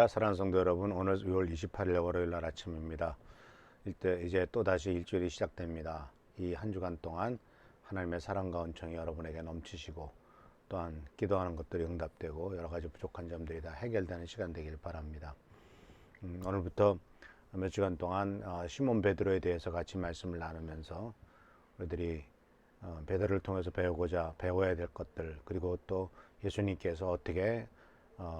안녕하십니까 사랑하는 성도 여러분. 오늘 6월 28일 월요일 날 아침입니다. 이제 또다시 일주일이 시작됩니다. 이 한 주간 동안 하나님의 사랑과 은총이 여러분에게 넘치시고 또한 기도하는 것들이 응답되고 여러 가지 부족한 점들이 다 해결되는 시간 되길 바랍니다. 오늘부터 몇 주간 동안 시몬 베드로에 대해서 같이 말씀을 나누면서 우리들이 베드로를 통해서 배워야 될 것들, 그리고 또 예수님께서 어떻게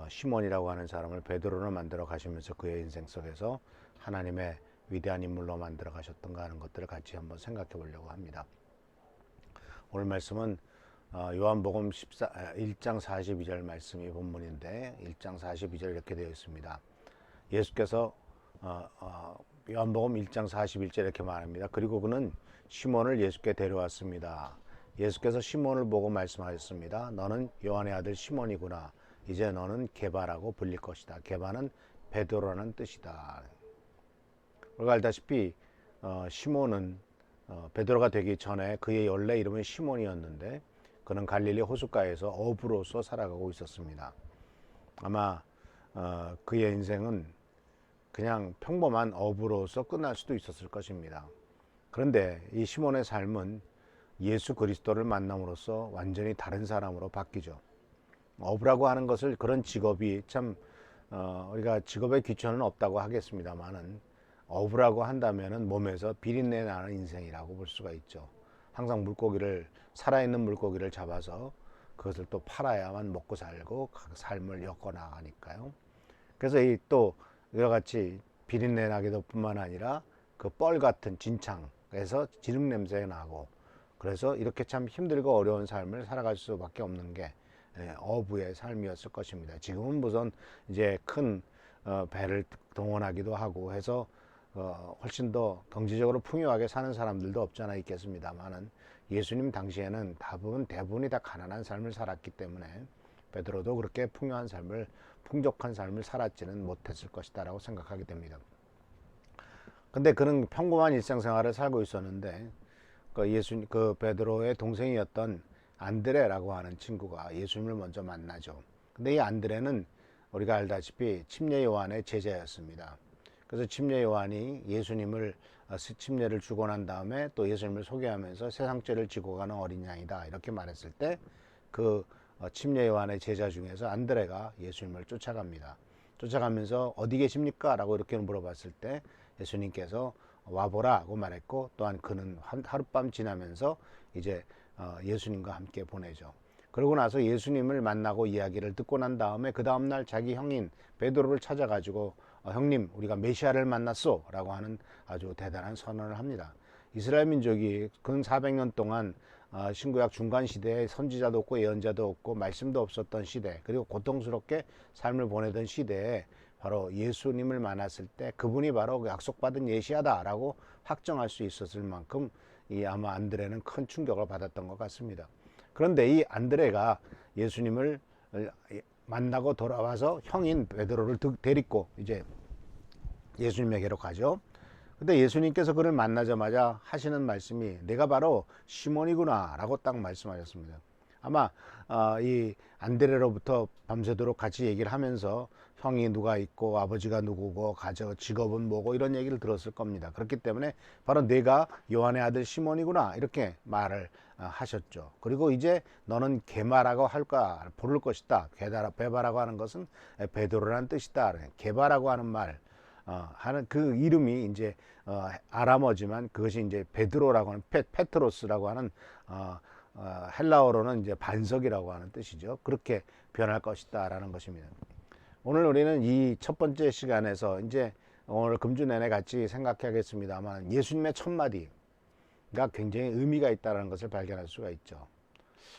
시몬이라고 하는 사람을 베드로로 만들어 가시면서 그의 인생 속에서 하나님의 위대한 인물로 만들어 가셨던가 하는 것들을 같이 한번 생각해 보려고 합니다. 오늘 말씀은 요한복음 1장 42절 말씀이 본문인데 1장 42절 이렇게 되어 있습니다. 예수께서 요한복음 1장 41절 이렇게 말합니다. 그리고 그는 시몬을 예수께 데려왔습니다. 예수께서 시몬을 보고 말씀하셨습니다. 너는 요한의 아들 시몬이구나. 이제 너는 게바라고 불릴 것이다. 게바는 베드로라는 뜻이다. 우리가 알다시피 시몬은 베드로가 되기 전에 그의 원래 이름은 시몬이었는데 그는 갈릴리 호숫가에서 어부로서 살아가고 있었습니다. 아마 그의 인생은 그냥 평범한 어부로서 끝날 수도 있었을 것입니다. 그런데 이 시몬의 삶은 예수 그리스도를 만남으로써 완전히 다른 사람으로 바뀌죠. 어부라고 하는 것을, 그런 직업이 참 우리가 직업의 귀천은 없다고 하겠습니다만은 어부라고 한다면은 몸에서 비린내 나는 인생이라고 볼 수가 있죠. 항상 살아있는 물고기를 잡아서 그것을 또 팔아야만 먹고 살고 삶을 엮어 나가니까요. 그래서 또 이와 같이 비린내 나기도 뿐만 아니라 그 뻘 같은 진창에서 지름 냄새가 나고, 그래서 이렇게 참 힘들고 어려운 삶을 살아갈 수밖에 없는 게 어부의 삶이었을 것입니다. 지금은 우선 이제 큰 배를 동원하기도 하고 해서 훨씬 더 경제적으로 풍요하게 사는 사람들도 없지 않아 있겠습니다만은 예수님 당시에는 대부분이 다 가난한 삶을 살았기 때문에 베드로도 그렇게 풍족한 삶을 살았지는 못했을 것이다라고 생각하게 됩니다. 근데 그는 평범한 일상생활을 살고 있었는데 그 베드로의 동생이었던 안드레라고 하는 친구가 예수님을 먼저 만나죠. 근데 이 안드레는 우리가 알다시피 침례 요한의 제자였습니다. 그래서 침례 요한이 침례를 주고 난 다음에 또 예수님을 소개하면서 세상 죄를 지고 가는 어린 양이다 이렇게 말했을 때 그 침례 요한의 제자 중에서 안드레가 예수님을 쫓아갑니다. 쫓아가면서 어디 계십니까? 라고 이렇게 물어봤을 때 예수님께서 와보라고 말했고, 또한 그는 하룻밤 지나면서 이제 예수님과 함께 보내죠. 그러고 나서 예수님을 만나고 이야기를 듣고 난 다음에 그 다음날 자기 형인 베드로를 찾아가지고 형님, 우리가 메시아를 만났소 라고 하는 아주 대단한 선언을 합니다. 이스라엘 민족이 근 400년 동안 신구약 중간 시대에 선지자도 없고 예언자도 없고 말씀도 없었던 시대, 그리고 고통스럽게 삶을 보내던 시대에 바로 예수님을 만났을 때 그분이 바로 약속받은 메시아다라고 확정할 수 있었을 만큼 아마 안드레는 큰 충격을 받았던 것 같습니다. 그런데 이 안드레가 예수님을 만나고 돌아와서 형인 베드로를 데리고 이제 예수님에게로 가죠. 근데 예수님께서 그를 만나자마자 하시는 말씀이 내가 바로 시몬이구나 라고 딱 말씀하셨습니다. 아마 이 안드레로부터 밤새도록 같이 얘기를 하면서 형이 누가 있고 아버지가 누구고 직업은 뭐고 이런 얘기를 들었을 겁니다. 그렇기 때문에 바로 내가 요한의 아들 시몬이구나 이렇게 말을 하셨죠. 그리고 이제 너는 게마라고 부를 것이다. 베바라고 하는 것은 베드로라는 뜻이다. 게바라고 하는 하는 그 이름이 이제 아람어지만 그것이 이제 베드로라고 하는 페트로스라고 하는 헬라어로는 이제 반석이라고 하는 뜻이죠. 그렇게 변할 것이다라는 것입니다. 오늘 우리는 이 첫 번째 시간에서 이제 오늘 금주 내내 같이 생각하겠습니다만 예수님의 첫 마디가 굉장히 의미가 있다는 것을 발견할 수가 있죠.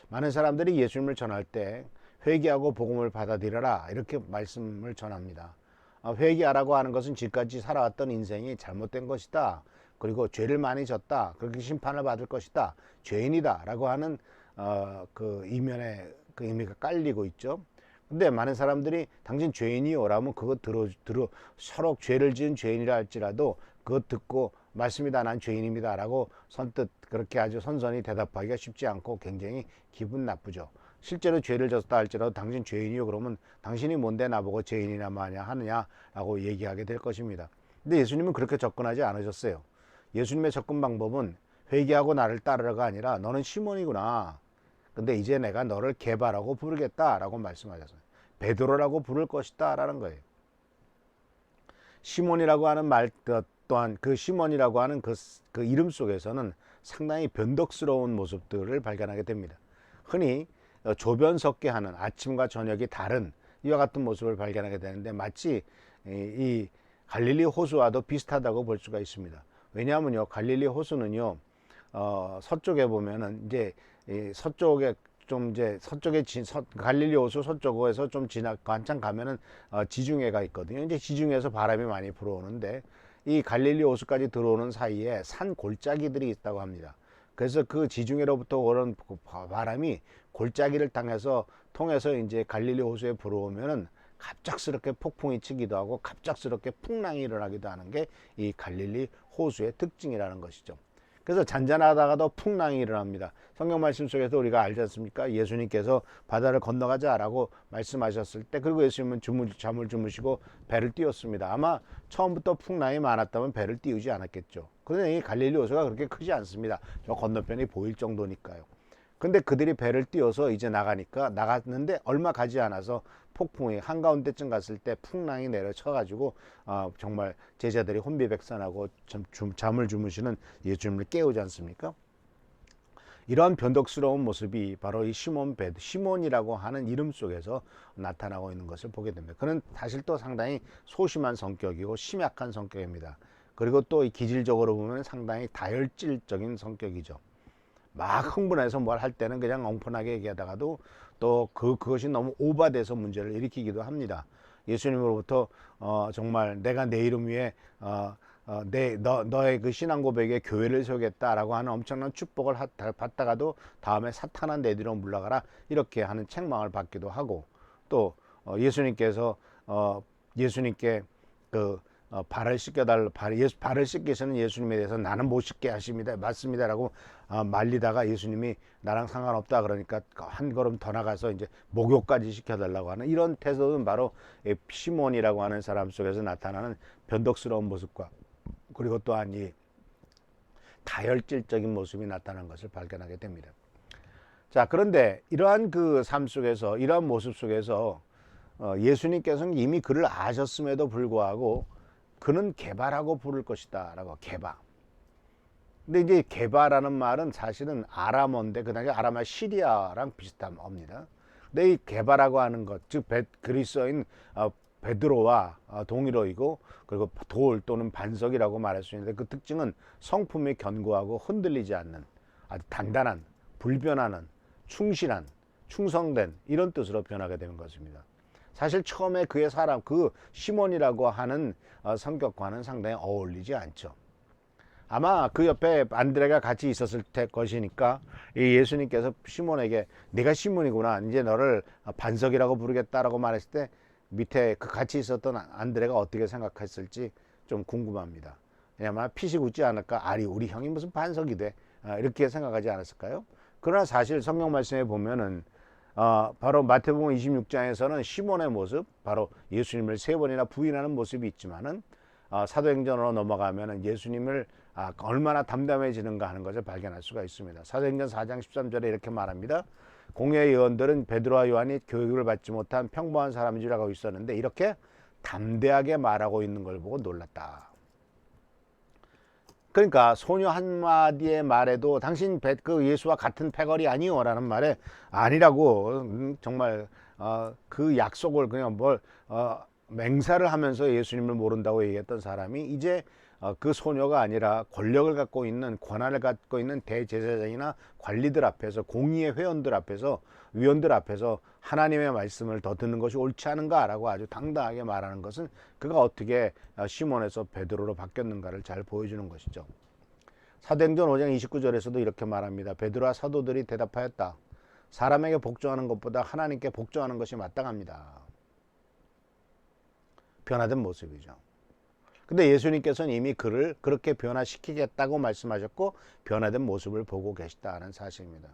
많은 사람들이 예수님을 전할 때 회개하고 복음을 받아들여라 이렇게 말씀을 전합니다. 회개하라고 하는 것은 지금까지 살아왔던 인생이 잘못된 것이다. 그리고 죄를 많이 졌다. 그렇게 심판을 받을 것이다. 죄인이다. 라고 하는 그 이면에 그 의미가 깔리고 있죠. 근데 많은 사람들이 당신 죄인이요라면 그거 서로 죄를 지은 죄인이라 할지라도 그거 듣고 맞습니다. 난 죄인입니다. 라고 선뜻 그렇게 아주 선선히 대답하기가 쉽지 않고 굉장히 기분 나쁘죠. 실제로 죄를 졌다 할지라도 당신 죄인이요 그러면 당신이 뭔데 나보고 죄인이나 마냐 하느냐라고 얘기하게 될 것입니다. 근데 예수님은 그렇게 접근하지 않으셨어요. 예수님의 접근 방법은 회개하고 나를 따르라가 아니라 너는 시몬이구나. 근데 이제 내가 너를 게바라고 부르겠다라고 말씀하셨어요. 베드로라고 부를 것이다 라는 거예요. 시몬이라고 하는 말 또한 그 시몬이라고 하는 그 이름 속에서는 상당히 변덕스러운 모습들을 발견하게 됩니다. 흔히 조변 섞게 하는 아침과 저녁이 다른 이와 같은 모습을 발견하게 되는데 마치 이 갈릴리 호수와도 비슷하다고 볼 수가 있습니다. 왜냐하면요, 갈릴리 호수는요, 서쪽에 보면은 이제 서쪽에 좀 이제 갈릴리 호수 서쪽에서 좀 한참 가면은 지중해가 있거든요. 이제 지중해에서 바람이 많이 불어오는데 이 갈릴리 호수까지 들어오는 사이에 산 골짜기들이 있다고 합니다. 그래서 그 지중해로부터 오는 바람이 골짜기를 통해서 이제 갈릴리 호수에 불어오면은 갑작스럽게 폭풍이 치기도 하고 갑작스럽게 풍랑이 일어나기도 하는 게 이 갈릴리 호수의 특징이라는 것이죠. 그래서 잔잔하다가도 풍랑이 일어납니다. 성경 말씀 속에서 우리가 알지 않습니까? 예수님께서 바다를 건너가자라고 말씀하셨을 때, 그리고 예수님은 잠을 주무시고 배를 띄웠습니다. 아마 처음부터 풍랑이 많았다면 배를 띄우지 않았겠죠. 그런데 이 갈릴리 호수가 그렇게 크지 않습니다. 저 건너편이 보일 정도니까요. 근데 그들이 배를 띄워서 이제 나갔는데 얼마 가지 않아서 폭풍이 한가운데쯤 갔을 때 풍랑이 내려쳐가지고 정말 제자들이 혼비백산하고 잠을 주무시는 예수님을 깨우지 않습니까? 이러한 변덕스러운 모습이 바로 이 시몬이라고 하는 이름 속에서 나타나고 있는 것을 보게 됩니다. 그는 사실 또 상당히 소심한 성격이고 심약한 성격입니다. 그리고 또 기질적으로 보면 상당히 다혈질적인 성격이죠. 막 흥분해서 뭘 할 때는 그냥 엉펀하게 얘기하다가도 또 그것이 너무 오바돼서 문제를 일으키기도 합니다. 예수님으로부터 정말 내가 내 이름 위에 너의 그 신앙 고백에 교회를 세우겠다라고 하는 엄청난 축복을 받다가도 다음에 사탄아 내 뒤로 물러가라 이렇게 하는 책망을 받기도 하고, 또 예수님께 발을 발을 씻기시는 예수님에 대해서 나는 못 씻게 하십니다. 맞습니다라고 말리다가 예수님이 나랑 상관없다 그러니까 한 걸음 더 나가서 이제 목욕까지 시켜달라고 하는 이런 태도는 바로 시몬이라고 하는 사람 속에서 나타나는 변덕스러운 모습과, 그리고 또한 이 다혈질적인 모습이 나타난 것을 발견하게 됩니다. 자, 그런데 이러한 그 삶 속에서, 이러한 모습 속에서 예수님께서는 이미 그를 아셨음에도 불구하고 그는 게바라고 부를 것이다 라고. 게바. 근데 이제 게바라는 말은 사실은 아람어인데 그 당시 아람어 시리아랑 비슷한 어입니다. 근데 이 게바라고 하는 것, 즉 그리스어인 베드로와 동일어이고, 그리고 돌 또는 반석이라고 말할 수 있는데 그 특징은 성품이 견고하고 흔들리지 않는 아주 단단한, 불변하는, 충실한, 충성된 이런 뜻으로 변하게 되는 것입니다. 사실 처음에 그의 그 시몬이라고 하는 성격과는 상당히 어울리지 않죠. 아마 그 옆에 안드레가 같이 있었을 것이니까 이 예수님께서 시몬에게 네가 시몬이구나, 이제 너를 반석이라고 부르겠다라고 말했을 때 밑에 그 같이 있었던 안드레가 어떻게 생각했을지 좀 궁금합니다. 아마 피식 웃지 않을까? 우리 형이 무슨 반석이 돼? 이렇게 생각하지 않았을까요? 그러나 사실 성경 말씀에 보면은 바로 마태복음 26장에서는 시몬의 모습, 바로 예수님을 3번이나 부인하는 모습이 있지만은 사도행전으로 넘어가면은 예수님을 얼마나 담담해지는가 하는 것을 발견할 수가 있습니다. 사도행전 4장 13절에 이렇게 말합니다. 공회의 의원들은 베드로와 요한이 교육을 받지 못한 평범한 사람인 줄 알고 있었는데 이렇게 담대하게 말하고 있는 걸 보고 놀랐다. 그러니까 소녀 한마디의 말에도 당신 그 예수와 같은 패거리 아니요 라는 말에 아니라고 정말 그 약속을 그냥 맹세를 하면서 예수님을 모른다고 얘기했던 사람이 이제 그 소녀가 아니라 권력을 갖고 있는, 권한을 갖고 있는 대제사장이나 관리들 앞에서, 공의회 회원들 앞에서, 위원들 앞에서 하나님의 말씀을 더 듣는 것이 옳지 않은가라고 아주 당당하게 말하는 것은 그가 어떻게 시몬에서 베드로로 바뀌었는가를 잘 보여주는 것이죠. 사도행전 5장 29절에서도 이렇게 말합니다. 베드로와 사도들이 대답하였다. 사람에게 복종하는 것보다 하나님께 복종하는 것이 마땅합니다. 변화된 모습이죠. 근데 예수님께서는 이미 그를 그렇게 변화시키겠다고 말씀하셨고 변화된 모습을 보고 계시다는 사실입니다.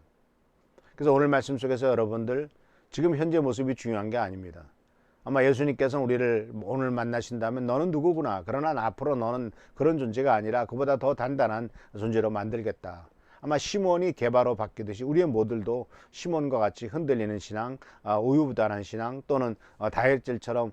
그래서 오늘 말씀 속에서 여러분들 지금 현재 모습이 중요한 게 아닙니다. 아마 예수님께서 우리를 오늘 만나신다면 너는 누구구나. 그러나 앞으로 너는 그런 존재가 아니라 그보다 더 단단한 존재로 만들겠다. 아마 시몬이 게바로 바뀌듯이 우리의 모두도 시몬과 같이 흔들리는 신앙, 우유부단한 신앙 또는 다혈질처럼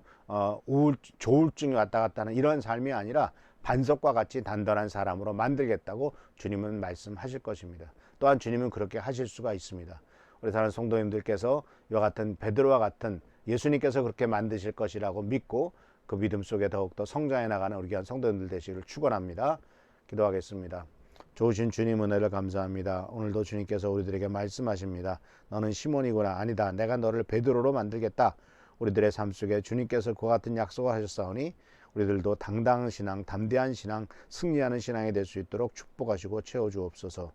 조울증이 왔다 갔다 하는 이런 삶이 아니라 반석과 같이 단단한 사람으로 만들겠다고 주님은 말씀하실 것입니다. 또한 주님은 그렇게 하실 수가 있습니다. 우리 사랑하는 성도님들께서 이와 같은 베드로와 같은 예수님께서 그렇게 만드실 것이라고 믿고 그 믿음 속에 더욱더 성장해 나가는 우리 귀한 성도님들 되시기를 축원합니다. 기도하겠습니다. 좋으신 주님 은혜를 감사합니다. 오늘도 주님께서 우리들에게 말씀하십니다. 너는 시몬이구나. 아니다. 내가 너를 베드로로 만들겠다. 우리들의 삶 속에 주님께서 그와 같은 약속을 하셨사오니 우리들도 당당한 신앙, 담대한 신앙, 승리하는 신앙이 될 수 있도록 축복하시고 채워주옵소서.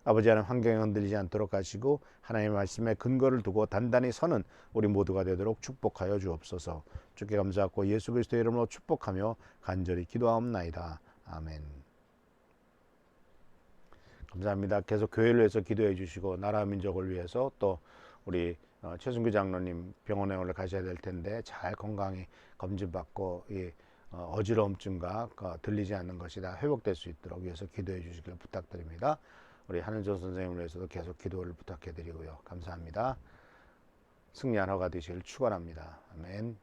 아버지 하나님 환경에 흔들리지 않도록 하시고 하나님의 말씀에 근거를 두고 단단히 서는 우리 모두가 되도록 축복하여 주옵소서. 주께 감사하고 예수 그리스도의 이름으로 축복하며 간절히 기도하옵나이다. 아멘. 감사합니다. 계속 교회를 위해서 기도해 주시고 나라 민족을 위해서 또 우리 최순규 장로님 병원에 오늘 가셔야 될 텐데 잘 건강히 검진받고 이 어지러움증과 들리지 않는 것이 다 회복될 수 있도록 위해서 기도해 주시길 부탁드립니다. 우리 한은조 선생님을 위해서도 계속 기도를 부탁해 드리고요. 감사합니다. 승리한 허가 되시길 축원합니다. 아멘.